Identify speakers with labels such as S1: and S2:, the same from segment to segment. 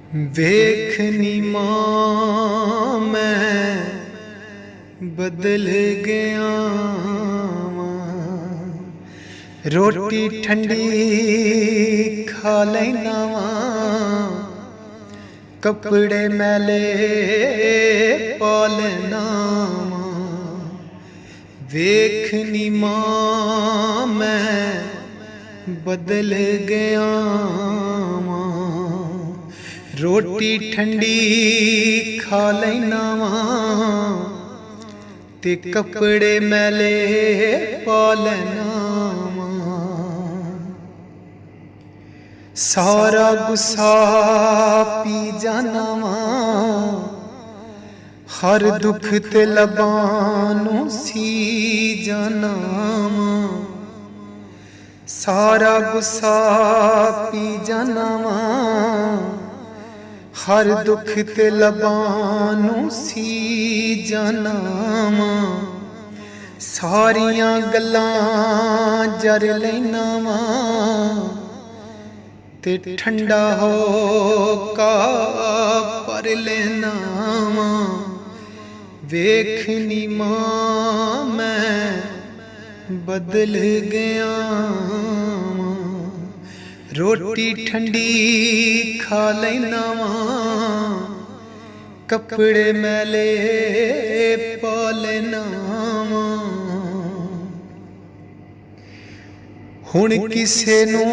S1: वेखनी मां मैं बदल गया वां, रोटी ठंडी खा लेना वां, कपड़े मैले पा लेना वां। वेखनी मां मैं बदल गया वां, रोटी ठंडी खा लेना वां, ते कपड़े मैले पा लेना वां। सारा गुस्सा पी जाना वां, हर दुख ते लबानों सी जाना वां। सारा गुस्सा पी जाना वां, हर दुख ते लबानों सी जाना वां। सारियां गल्लां जर लेना वां, ते ठंडा हो का पर लेना वां। वेखनी मां मैं बदल गया वां, रोटी ठंडी खा लेना वां, कपड़े मैले पा लेना वां। हुण किसे नूं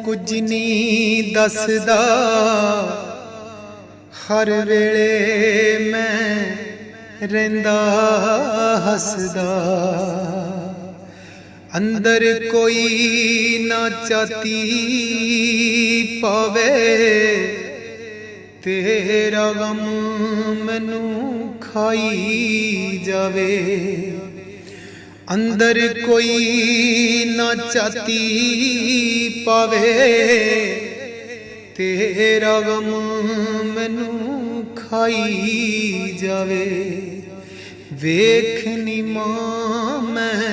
S1: कुछ नहीं दसदा, हर वेले मैं रहिंदा हसदा। अंदर कोई ना चाहती पावे, तेरा गम मैनू खाई जावे। अंदर कोई ना चाहती पावे, तेरा गम मैनू खाई जावे। वेखनी मां मैं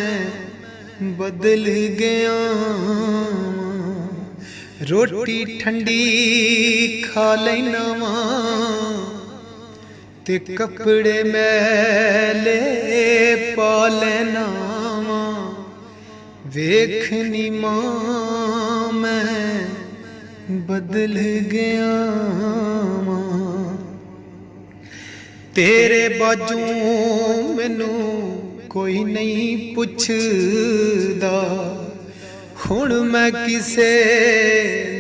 S1: बदल गया वां, रोटी ठंडी खा लेना वां, ते कपड़े मैले पा लेना वां। वेखनी मां मैं बदल गया वां, तेरे बाजू मैनू कोई नहीं पुछदा। हुण मैं किसे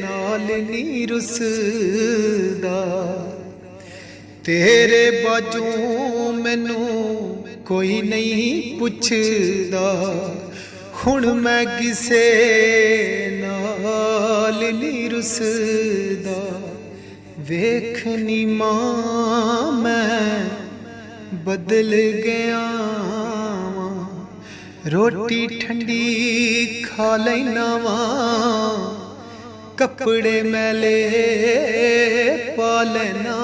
S1: नाल नहीं रुसदा, तेरे बाजू मैनू कोई नहीं पुछदा। हुण मैं किसे नाल नहीं रुसदा। वेखनी मां मैं बदल गया वां, रोटी ठंडी खा लेना वां, कपड़े मैले पा लेना